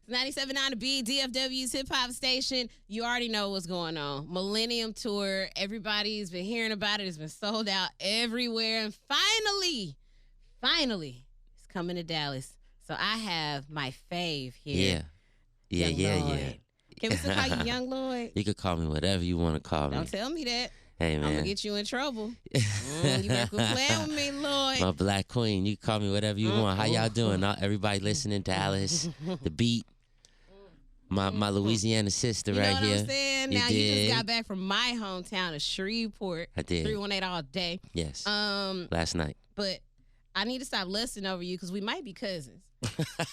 97.9 to B, DFW's hip hop station. You already know what's going on. Millennium tour. Everybody's been hearing about it. It's been sold out everywhere. And finally, it's coming to Dallas. So I have my fave here. Yeah. Can we still call you Young Lloyd? You could call me whatever you want to call me. Don't tell me that. Hey, man. I'm going to get you in trouble. You better quit playing with me, Lloyd. My black queen. You can call me whatever you want. How y'all doing? Everybody listening, Dallas, the beat. My Louisiana sister you know right what here. I'm saying? Now you just got back from my hometown of Shreveport. I did. 318 all day. Yes. Last night. But I need to stop lusting over you because we might be cousins.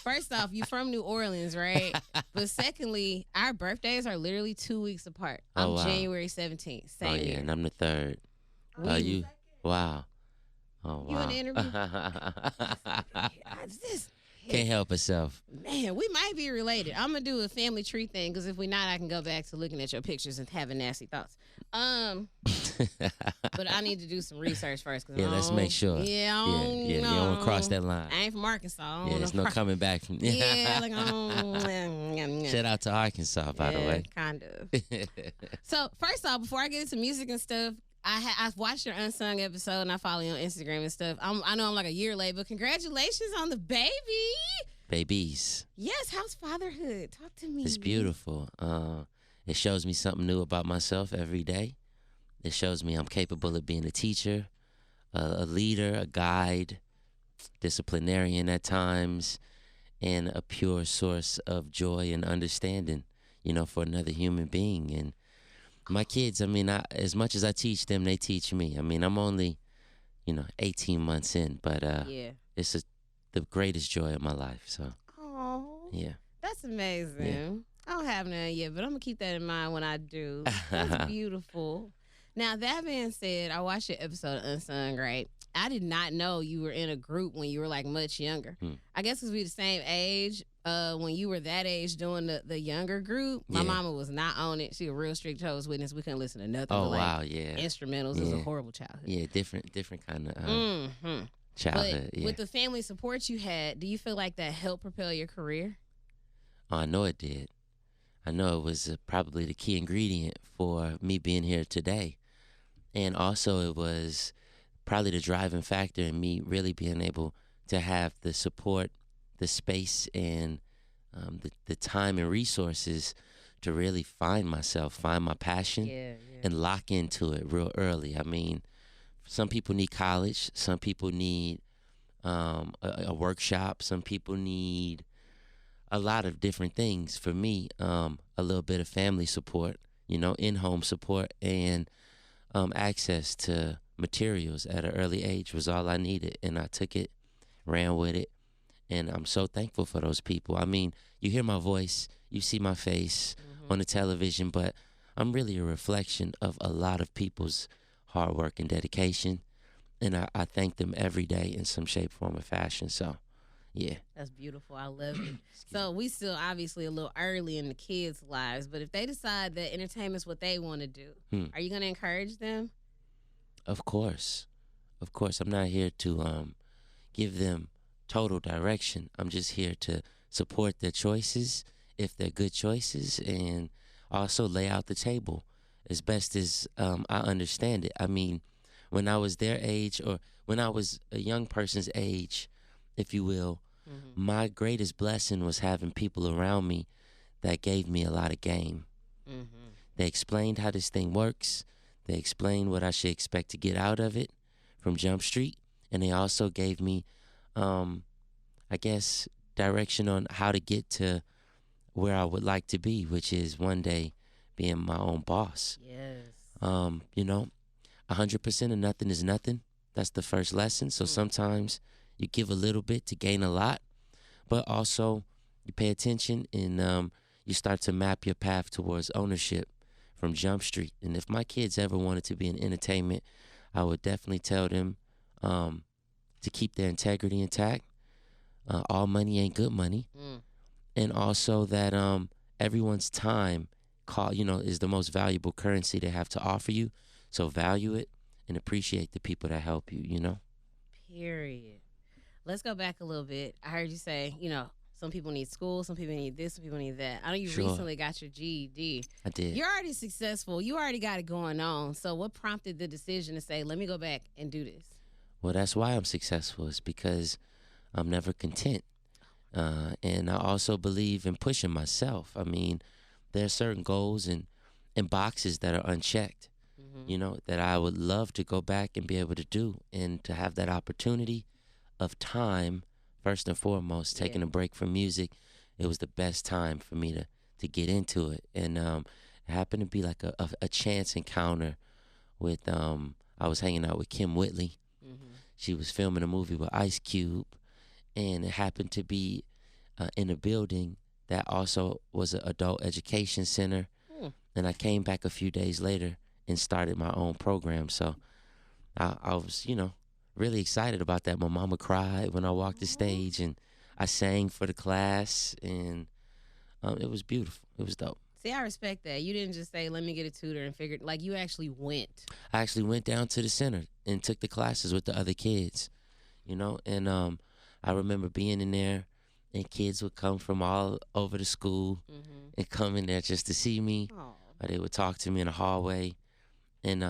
First off, you from New Orleans, right? But secondly, our birthdays are literally 2 weeks apart. I'm January 17th. Same year. And I'm the 3rd. You? Wow. Oh, wow. You in the interview? Can't help herself. Man, we might be related. I'm going to do a family tree thing because if we're not, I can go back to looking at your pictures and having nasty thoughts. But I need to do some research first. Let's make sure. Yeah, you don't want to cross that line. I ain't from Arkansas. There's no coming back from. Shout out to Arkansas, by the way. Kind of. So, first off, before I get into music and stuff, I've watched your Unsung episode and I follow you on Instagram and stuff. I know I'm like a year late, but congratulations on the baby. Babies. Yes, how's fatherhood? Talk to me. It's beautiful. It shows me something new about myself every day. It shows me I'm capable of being a teacher, a leader, a guide, disciplinarian at times, and a pure source of joy and understanding, for another human being. And my kids, as much as I teach them, they teach me. I'm only, 18 months in, but it's the greatest joy of my life. So, yeah. That's amazing. Yeah. I don't have none yet, but I'm going to keep that in mind when I do. That's beautiful. Now, that being said, I watched your episode of Unsung, right? I did not know you were in a group when you were, much younger. I guess because we the same age. When you were that age doing the younger group, my mama was not on it. She was a real strict Jehovah's Witness. We couldn't listen to nothing but, instrumentals. It was a horrible childhood. Yeah, different kind of childhood. But with the family support you had, do you feel like that helped propel your career? Oh, I know it did. I know it was probably the key ingredient for me being here today. And also it was probably the driving factor in me really being able to have the support, the space, and the time and resources to really find myself, find my passion, and lock into it real early. Some people need college. Some people need a workshop. Some people need a lot of different things. For me, a little bit of family support, in-home support, and access to materials at an early age was all I needed. And I took it, ran with it, and I'm so thankful for those people. You hear my voice, you see my face on the television, but I'm really a reflection of a lot of people's hard work and dedication, and I thank them every day in some shape, form, or fashion. So, yeah. That's beautiful. I love it. So we still obviously a little early in the kids' lives, but if they decide that entertainment's what they want to do, are you going to encourage them? Of course. I'm not here to give them total direction. I'm just here to support their choices if they're good choices, and also lay out the table as best as I understand it. When I was their age, or when I was a young person's age, if you will, my greatest blessing was having people around me that gave me a lot of game. They explained how this thing works. They explained what I should expect to get out of it from Jump Street. And they also gave me, direction on how to get to where I would like to be, which is one day being my own boss. Yes. 100% of nothing is nothing. That's the first lesson. So sometimes you give a little bit to gain a lot, but also you pay attention and you start to map your path towards ownership from Jump Street. And if my kids ever wanted to be in entertainment, I would definitely tell them to keep their integrity intact. All money ain't good money. And also that everyone's time is the most valuable currency they have to offer you. So value it and appreciate the people that help you, Period. Let's go back a little bit. I heard you say, Some people need school. Some people need this. Some people need that. I know you Sure. recently got your GED. I did. You're already successful. You already got it going on. So what prompted the decision to say, let me go back and do this? Well, that's why I'm successful. Is because I'm never content. And I also believe in pushing myself. I mean, there are certain goals and boxes that are unchecked, that I would love to go back and be able to do, and to have that opportunity of time, first and foremost, taking a break from music. It was the best time for me to get into it. And it happened to be like a chance encounter with, I was hanging out with Kim Whitley. She was filming a movie with Ice Cube, and it happened to be in a building that also was an adult education center. And I came back a few days later and started my own program. So I was, really excited about that. My mama cried when I walked the stage, and I sang for the class, and it was beautiful. It was dope. See, I respect that. You didn't just say, let me get a tutor and figured, like, you actually went. I actually went down to the center and took the classes with the other kids, and I remember being in there, and kids would come from all over the school and come in there just to see me. Or they would talk to me in the hallway and,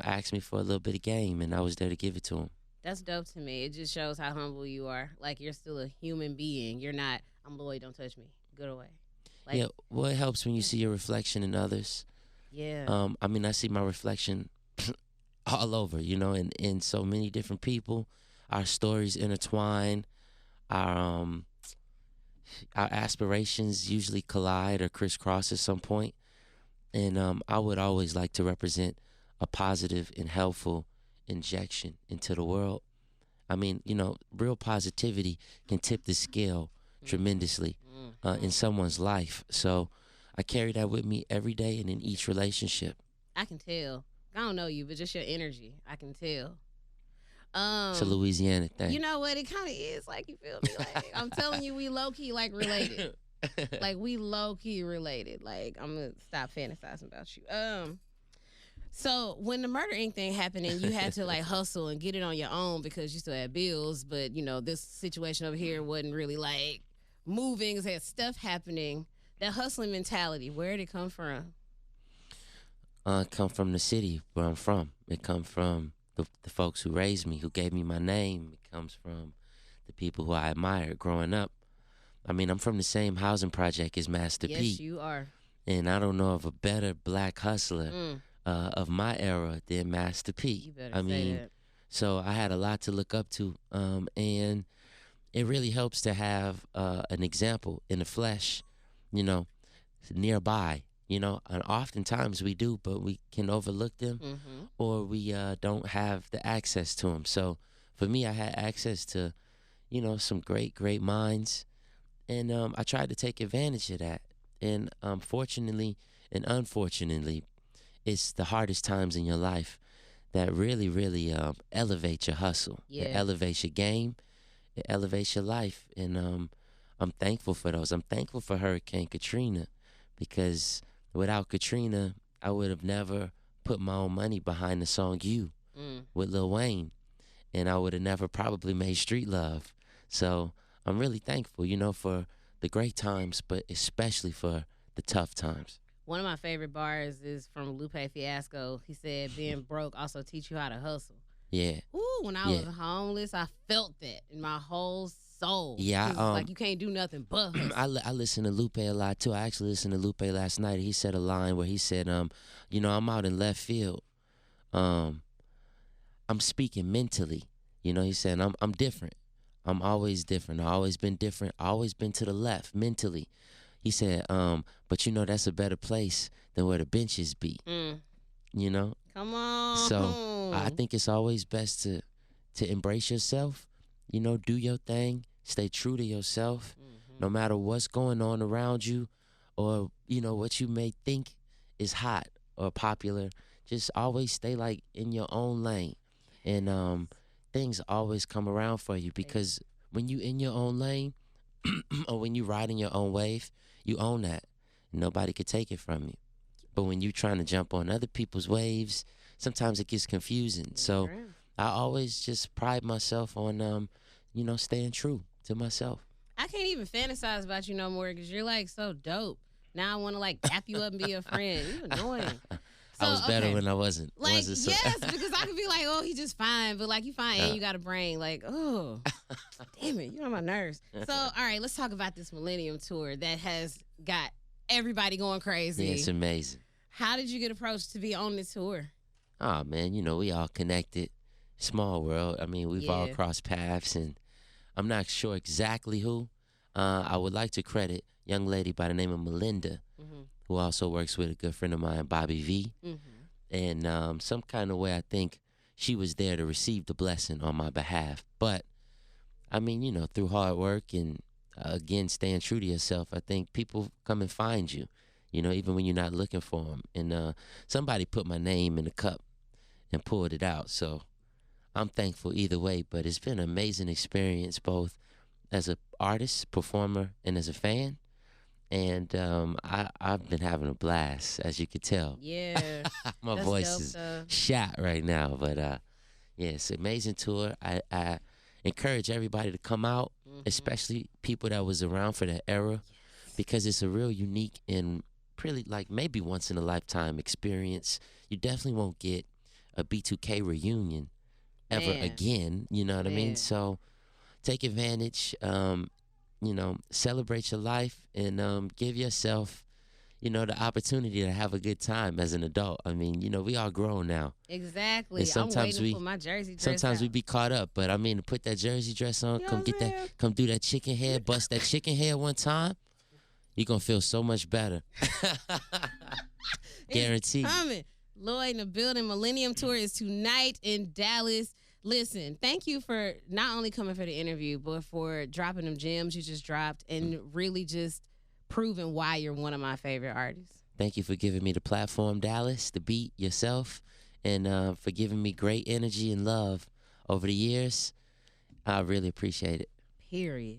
ask me for a little bit of game, and I was there to give it to them. That's dope to me. It just shows how humble you are. Like, you're still a human being. You're not, I'm Lloyd, don't touch me. Good away. Like, Yeah, well, it helps when you see your reflection in others. Yeah. I see my reflection all over, in so many different people. Our stories intertwine. Our aspirations usually collide or crisscross at some point. And I would always like to represent a positive and helpful injection into the world. I mean, real positivity can tip the scale tremendously in someone's life. So I carry that with me every day and in each relationship. I can tell. I don't know you, but just your energy, I can tell. It's a Louisiana thing. You know what? It kind of is. Like, you feel me? Like, I'm telling you, we low-key, like, related. Like, we low-key related. Like, I'm going to stop fantasizing about you. So when the Murder Inc. thing happened and you had to, like, hustle and get it on your own because you still had bills, but, this situation over here wasn't really, like, moving. It had stuff happening. That hustling mentality, where did it come from? It come from the city where I'm from. It come from the folks who raised me, who gave me my name. It comes from the people who I admired growing up. I mean, I'm from the same housing project as Master P. Yes, you are. And I don't know of a better black hustler of my era than Master P. You better say that. So I had a lot to look up to. And it really helps to have an example in the flesh, nearby. And oftentimes we do, but we can overlook them or we don't have the access to them. So for me, I had access to, some great minds. And I tried to take advantage of that. And fortunately and unfortunately, it's the hardest times in your life that really, really elevate your hustle. Yeah. It elevates your game. It elevates your life. And I'm thankful for those. I'm thankful for Hurricane Katrina, because without Katrina, I would have never put my own money behind the song You with Lil Wayne. And I would have never probably made Street Love. So I'm really thankful, for the great times, but especially for the tough times. One of my favorite bars is from Lupe Fiasco. He said, being broke also teach you how to hustle. Yeah. Ooh, when I was homeless, I felt that in my whole soul. Yeah. Like, you can't do nothing but hustle. I listen to Lupe a lot, too. I actually listened to Lupe last night. He said a line where he said, I'm out in left field. I'm speaking mentally. He said, I'm different. I'm always different. I've always been different. I've always been to the left mentally. He said, but that's a better place than where the benches be. Come on. So I think it's always best to embrace yourself, do your thing, stay true to yourself, no matter what's going on around you or, what you may think is hot or popular. Just always stay like in your own lane. And things always come around for you, because when you in your own lane or when you riding your own wave, you own that. Nobody could take it from you. But when you trying to jump on other people's waves, sometimes it gets confusing. So I always just pride myself on, staying true to myself. I can't even fantasize about you no more because you're like so dope. Now I want to like dap you up and be your friend. You annoying. So, I was better when I wasn't. Like, wasn't so. yes, because I could be like, oh, he's just fine. But, like, you fine and you got a brain. Like, oh, damn it. You're on my nerves. So, all right, let's talk about this Millennium tour that has got everybody going crazy. Yeah, it's amazing. How did you get approached to be on the tour? Oh, man, we all connected. Small world. I mean, we've all crossed paths, and I'm not sure exactly who. I would like to credit a young lady by the name of Melinda, who also works with a good friend of mine, Bobby V. And some kind of way, I think she was there to receive the blessing on my behalf. But, I mean, through hard work and, again, staying true to yourself, I think people come and find you, even when you're not looking for them. And somebody put my name in the cup and pulled it out. So I'm thankful either way. But it's been an amazing experience, both as an artist, performer, and as a fan. And I've been having a blast, as you could tell. Yeah. My voice is shot right now. But, yeah, it's an amazing tour. I encourage everybody to come out, especially people that was around for that era, because it's a real unique and pretty, like, maybe once-in-a-lifetime experience. You definitely won't get a B2K reunion ever again, you know what I mean? So take advantage. Celebrate your life and give yourself, the opportunity to have a good time as an adult. I mean, we all grown now. Exactly. And sometimes I'm waiting for my jersey dress sometimes out. we be caught up, but I mean, to put that jersey dress on, come do that chicken head, bust that chicken head one time, you're going to feel so much better. Guaranteed. Coming. Lloyd in the building. Millennium Tour is tonight in Dallas. Listen, thank you for not only coming for the interview, but for dropping them gems you just dropped and really just proving why you're one of my favorite artists. Thank you for giving me the platform, Dallas, to be yourself, and for giving me great energy and love over the years. I really appreciate it. Period.